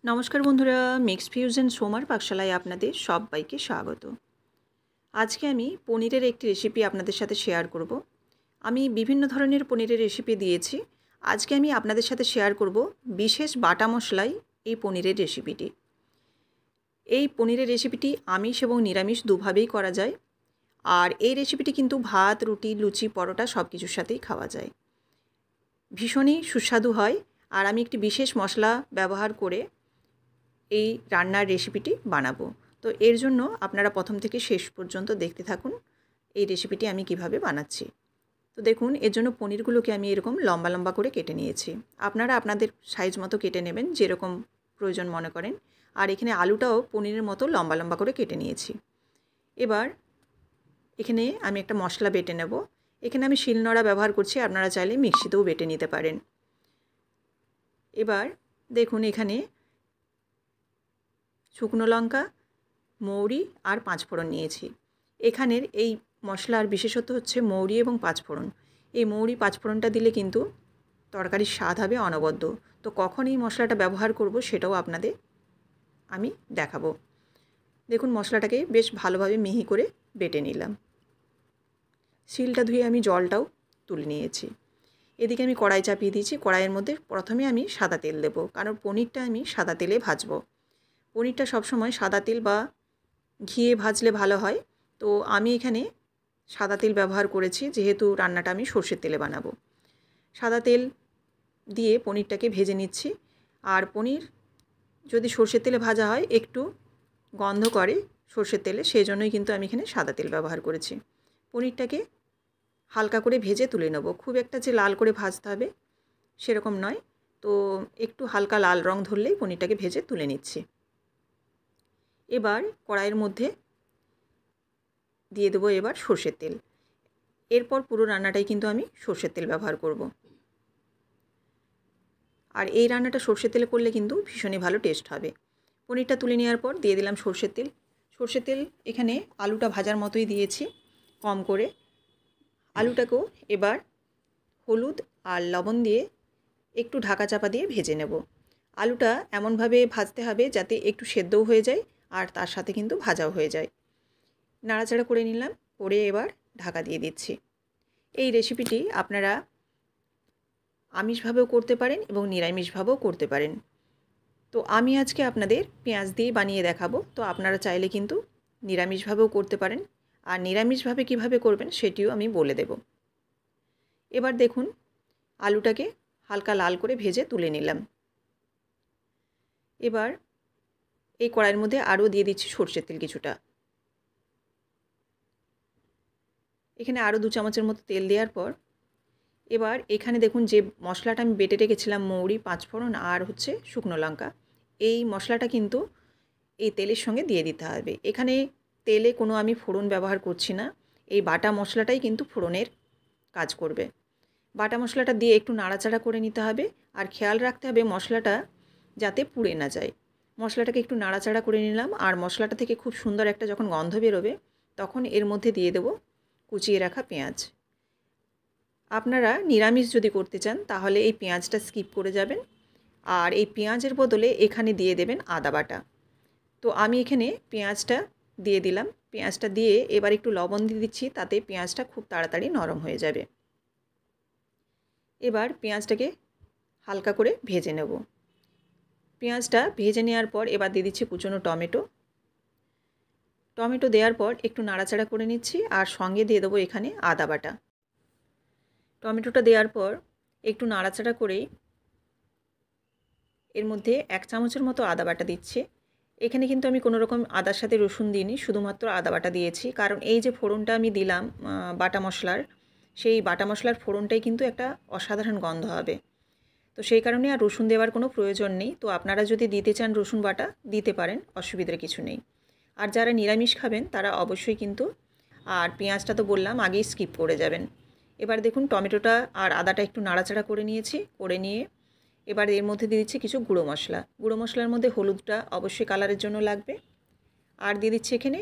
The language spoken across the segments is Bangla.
নমস্কার বন্ধুরা, মিক্স ফিউশন সোমার পাকশালায় আপনাদের সবাইকে স্বাগত। আজকে আমি পনিরের একটি রেসিপি আপনাদের সাথে শেয়ার করব। আমি বিভিন্ন ধরনের পনিরের রেসিপি দিয়েছি। আজকে আমি আপনাদের সাথে শেয়ার করব বিশেষ বাটা মশলায় এই পনিরের রেসিপিটি। এই পনিরের রেসিপিটি আমিষ এবং নিরামিষ দুভাবেই করা যায়। আর এই রেসিপিটি কিন্তু ভাত, রুটি, লুচি, পরোটা সব কিছুর সাথেই খাওয়া যায়। ভীষণই সুস্বাদু হয়। আর আমি একটি বিশেষ মশলা ব্যবহার করে এই রান্নার রেসিপিটি বানাবো। তো এর জন্য আপনারা প্রথম থেকে শেষ পর্যন্ত দেখতে থাকুন এই রেসিপিটি আমি কিভাবে বানাচ্ছি। তো দেখুন, এর জন্য পনিরগুলোকে আমি এরকম লম্বা লম্বা করে কেটে নিয়েছি। আপনারা আপনাদের সাইজ মতো কেটে নেবেন, যেরকম প্রয়োজন মনে করেন। আর এখানে আলুটাও পনিরের মতো লম্বা লম্বা করে কেটে নিয়েছি। এবার এখানে আমি একটা মশলা বেটে নেব। এখানে আমি শিলনোড়া ব্যবহার করছি, আপনারা চাইলে মিক্সিতেও বেটে নিতে পারেন। এবার দেখুন, এখানে শুকনো লঙ্কা, মৌরি আর পাঁচফোড়ন নিয়েছি। এখানের এই মশলার বিশেষত্ব হচ্ছে মৌরি এবং পাঁচফোড়ন। এই মৌরি পাঁচফোড়নটা দিলে কিন্তু তরকারির স্বাদ হবে অনবদ্য। তো কখন এই মশলাটা ব্যবহার করব সেটাও আপনাদের আমি দেখাবো। দেখুন, মশলাটাকে বেশ ভালোভাবে মিহি করে বেটে নিলাম। শিলটা ধুয়ে আমি জলটাও তুলে নিয়েছি। এদিকে আমি কড়াই চাপিয়ে দিয়েছি। কড়াইয়ের মধ্যে প্রথমে আমি সাদা তেল দেব, কারণ পনিরটা আমি সাদা তেলে ভাজবো। পনিরটা সবসময় সাদা তেল বা ঘিয়ে ভাজলে ভালো হয়। তো আমি এখানে সাদা তেল ব্যবহার করেছি, যেহেতু রান্নাটা আমি সর্ষের তেলে বানাবো। সাদা তেল দিয়ে পনিরটাকে ভেজে নিচ্ছি। আর পনির যদি সর্ষের তেলে ভাজা হয় একটু গন্ধ করে সর্ষের তেলে, সেই জন্যই কিন্তু আমি এখানে সাদা তেল ব্যবহার করেছি। পনিরটাকে হালকা করে ভেজে তুলে নেব। খুব একটা যে লাল করে ভাজতে হবে সেরকম নয়। তো একটু হালকা লাল রং ধরলেই পনিরটাকে ভেজে তুলে নিচ্ছি। এবার কড়াইয়ের মধ্যে দিয়ে দেবো এবার সর্ষের তেল। এরপর পুরো রান্নাটাই কিন্তু আমি সর্ষের তেল ব্যবহার করব। আর এই রান্নাটা সর্ষের তেলে করলে কিন্তু ভীষণই ভালো টেস্ট হবে। পনিরটা তুলে নেওয়ার পর দিয়ে দিলাম সর্ষের তেল। সর্ষের তেল এখানে আলুটা ভাজার মতোই দিয়েছি, কম করে। আলুটাকেও এবার হলুদ আর লবণ দিয়ে একটু ঢাকা চাপা দিয়ে ভেজে নেব। আলুটা এমনভাবে ভাজতে হবে যাতে একটু সেদ্ধও হয়ে যায় আর তার সাথে কিন্তু ভাজাও হয়ে যায়। নাড়াচাড়া করে নিলাম, করে এবার ঢাকা দিয়ে দিচ্ছি। এই রেসিপিটি আপনারা আমিষভাবেও করতে পারেন এবং নিরামিষভাবেও করতে পারেন। তো আমি আজকে আপনাদের পেঁয়াজ দিয়ে বানিয়ে দেখাবো। তো আপনারা চাইলে কিন্তু নিরামিষভাবেও করতে পারেন। আর নিরামিষভাবে কিভাবে করবেন সেটিও আমি বলে দেব। এবার দেখুন, আলুটাকে হালকা লাল করে ভেজে তুলে নিলাম। এবার এই কড়াইয়ের মধ্যে আরও দিয়ে দিচ্ছি সর্ষের তেল কিছুটা। এখানে আরও 2 চামচের মতো তেল দেওয়ার পর এবার এখানে দেখুন, যে মশলাটা আমি বেটে রেখেছিলাম মৌরি, পাঁচফোড়ন আর হচ্ছে শুকনো লঙ্কা, এই মশলাটা কিন্তু এই তেলের সঙ্গে দিয়ে দিতে হবে। এখানে তেলে কোনো আমি ফোড়ন ব্যবহার করছি না। এই বাটা মশলাটাই কিন্তু ফোড়নের কাজ করবে। বাটা মশলাটা দিয়ে একটু নাড়াচাড়া করে নিতে হবে। আর খেয়াল রাখতে হবে মশলাটা যাতে পুড়ে না যায়। মশলাটাকে একটু নাড়াচাড়া করে নিলাম। আর মশলাটা থেকে খুব সুন্দর একটা যখন গন্ধ বেরোবে তখন এর মধ্যে দিয়ে দেব কুচিয়ে রাখা পেঁয়াজ। আপনারা নিরামিষ যদি করতে চান তাহলে এই পেঁয়াজটা স্কিপ করে যাবেন। আর এই পেঁয়াজের বদলে এখানে দিয়ে দেবেন আদা বাটা। তো আমি এখানে পেঁয়াজটা দিয়ে দিলাম। পেঁয়াজটা দিয়ে এবার একটু লবণ দিয়ে দিচ্ছি, তাতে পেঁয়াজটা খুব তাড়াতাড়ি নরম হয়ে যাবে। এবার পেঁয়াজটাকে হালকা করে ভেজে নেব। পেঁয়াজটা ভেজে নেওয়ার পর এবার দিয়ে দিচ্ছি কুচনো টমেটো। টমেটো দেওয়ার পর একটু নাড়াচাড়া করে নিচ্ছি আর সঙ্গে দিয়ে দেবো এখানে আদা বাটা। টমেটোটা দেওয়ার পর একটু নাড়াচাড়া করেই এর মধ্যে 1 চামচের মতো আদা বাটা দিচ্ছি। এখানে কিন্তু আমি কোনো রকম আদার সাথে রসুন দিইনি, শুধুমাত্র আদা বাটা দিয়েছি। কারণ এই যে ফোড়নটা আমি দিলাম বাটা মশলার, সেই বাটা মশলার ফোড়নটাই কিন্তু একটা অসাধারণ গন্ধ হবে। তো সেই কারণে আর রসুন দেওয়ার কোনো প্রয়োজন নেই। তো আপনারা যদি দিতে চান রসুন বাটা দিতে পারেন, অসুবিধার কিছু নেই। আর যারা নিরামিষ খাবেন তারা অবশ্যই কিন্তু, আর পেঁয়াজটা তো বললাম আগেই স্কিপ করে যাবেন। এবার দেখুন, টমেটোটা আর আদাটা একটু নাড়াচাড়া করে নিয়েছি। করে নিয়ে এবার এর মধ্যে দিয়ে দিচ্ছি কিছু গুঁড়ো মশলা। গুঁড়ো মশলার মধ্যে হলুদটা অবশ্যই কালারের জন্য লাগবে। আর দিয়ে দিচ্ছি এখানে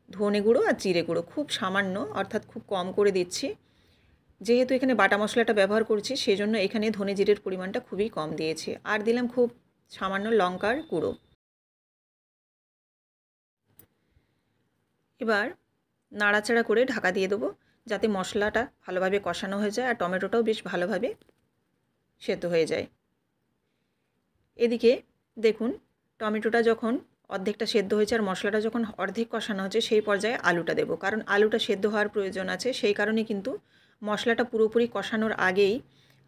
ধনে গুঁড়ো আর জিরে গুঁড়ো, খুব সামান্য, অর্থাৎ খুব কম করে দিচ্ছি। যেহেতু এখানে বাটা মশলাটা ব্যবহার করছি সেই জন্য এখানে ধনে জিরের পরিমাণটা খুবই কম দিয়েছি। আর দিলাম খুব সামান্য লঙ্কার গুঁড়ো। এবার নাড়াচাড়া করে ঢাকা দিয়ে দেবো, যাতে মশলাটা ভালোভাবে কষানো হয়ে যায় আর টমেটোটাও বেশ ভালোভাবে সেদ্ধ হয়ে যায়। এদিকে দেখুন, টমেটোটা যখন অর্ধেকটা সেদ্ধ হয়েছে আর মশলাটা যখন অর্ধেক কষানো হচ্ছে, সেই পর্যায়ে আলুটা দেবো, কারণ আলুটা সেদ্ধ হওয়ার প্রয়োজন আছে। সেই কারণে কিন্তু মশলাটা পুরোপুরি কষানোর আগেই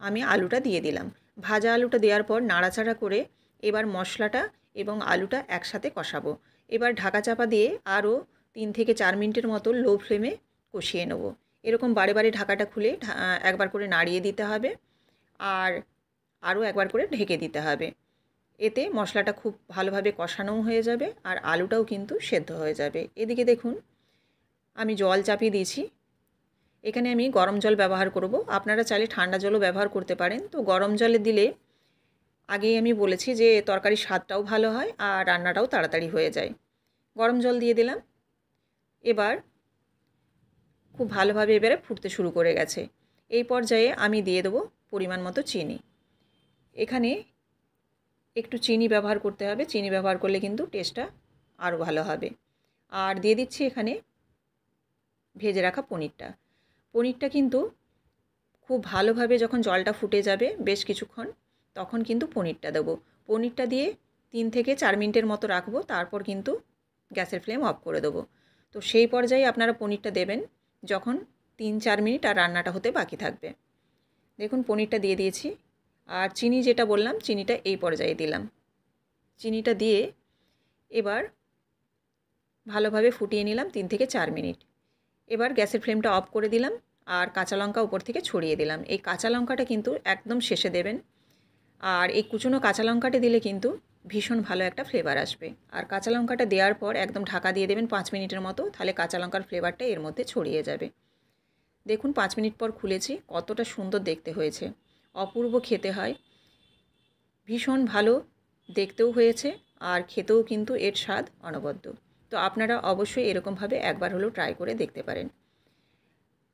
আমি আলুটা দিয়ে দিলাম। ভাজা আলুটা দেওয়ার পর নাড়াচাড়া করে এবার মশলাটা এবং আলুটা একসাথে কষাবো। এবার ঢাকা চাপা দিয়ে আরও 3 থেকে 4 মিনিটের মতো লো ফ্লেমে কষিয়ে নেব। এরকম বারে বারে ঢাকাটা খুলে একবার করে নাড়িয়ে দিতে হবে আর আরও একবার করে ঢেকে দিতে হবে। এতে মশলাটা খুব ভালোভাবে কষানোও হয়ে যাবে আর আলুটাও কিন্তু সেদ্ধ হয়ে যাবে। এদিকে দেখুন, আমি জল চাপিয়ে দিয়েছি। এখানে আমি গরম জল ব্যবহার করব, আপনারা চাইলে ঠান্ডা জলও ব্যবহার করতে পারেন। তো গরম জলে দিলে আগেই আমি বলেছি যে তরকারির স্বাদটাও ভালো হয় আর রান্নাটাও তাড়াতাড়ি হয়ে যায়। গরম জল দিয়ে দিলাম। এবার খুব ভালোভাবে এবারে ফুটতে শুরু করে গেছে। এই পর্যায়ে আমি দিয়ে দেবো পরিমাণ মতো চিনি। এখানে একটু চিনি ব্যবহার করতে হবে, চিনি ব্যবহার করলে কিন্তু টেস্টটা আরও ভালো হবে। আর দিয়ে দিচ্ছি এখানে ভেজে রাখা পনিরটা। পনিরটা কিন্তু খুব ভালোভাবে যখন জলটা ফুটে যাবে বেশ কিছুক্ষণ, তখন কিন্তু পনিরটা দেবো। পনিরটা দিয়ে 3 থেকে 4 মিনিটের মতো রাখবো, তারপর কিন্তু গ্যাসের ফ্লেম অফ করে দেবো। তো সেই পর্যায়ে আপনারা পনিরটা দেবেন যখন 3-4 মিনিট আর রান্নাটা হতে বাকি থাকবে। দেখুন, পনিরটা দিয়ে দিয়েছি আর চিনি যেটা বললাম, চিনিটা এই পর্যায়ে দিলাম। চিনিটা দিয়ে এবার ভালোভাবে ফুটিয়ে নিলাম 3 থেকে 4 মিনিট। এবার গ্যাসের ফ্লেমটা অফ করে দিলাম আর কাঁচা লঙ্কা উপর থেকে ছড়িয়ে দিলাম। এই কাঁচা লঙ্কাটা কিন্তু একদম শেষে দেবেন, আর এই কুচনো কাঁচা লঙ্কাটা দিলে কিন্তু ভীষণ ভালো একটা ফ্লেভার আসবে। আর কাঁচা লঙ্কাটা দেওয়ার পর একদম ঢাকা দিয়ে দেবেন 5 মিনিটের মতো, তাহলে কাঁচা লঙ্কার ফ্লেভারটা এর মধ্যে ছড়িয়ে যাবে। দেখুন, 5 মিনিট পর খুলেছি, কতটা সুন্দর দেখতে হয়েছে, অপূর্ব খেতে হয়, ভীষণ ভালো দেখতেও হয়েছে আর খেতেও কিন্তু এর স্বাদ অনবদ্য। তো আপনারা অবশ্যই এরকমভাবে একবার হলেও ট্রাই করে দেখতে পারেন।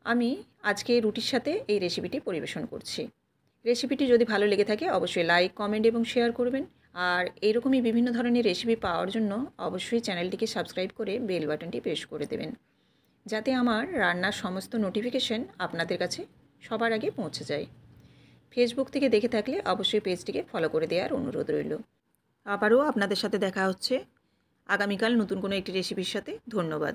আমি আজকে রুটির সাথে এই রেসিপিটি পরিবেশন করছি। রেসিপিটি যদি ভালো লেগে থাকে অবশ্যই লাইক, কমেন্ট এবং শেয়ার করবেন। আর এইরকমই বিভিন্ন ধরনের রেসিপি পাওয়ার জন্য অবশ্যই চ্যানেলটিকে সাবস্ক্রাইব করে বেল বাটনটি প্রেস করে দেবেন, যাতে আমার রান্নার সমস্ত নোটিফিকেশন আপনাদের কাছে সবার আগে পৌঁছে যায়। ফেসবুক থেকে দেখে থাকলে অবশ্যই পেজটিকে ফলো করে দেওয়ার অনুরোধ রইল। আবারও আপনাদের সাথে দেখা হচ্ছে আগামীকাল নতুন কোনো একটি রেসিপির সাথে। ধন্যবাদ।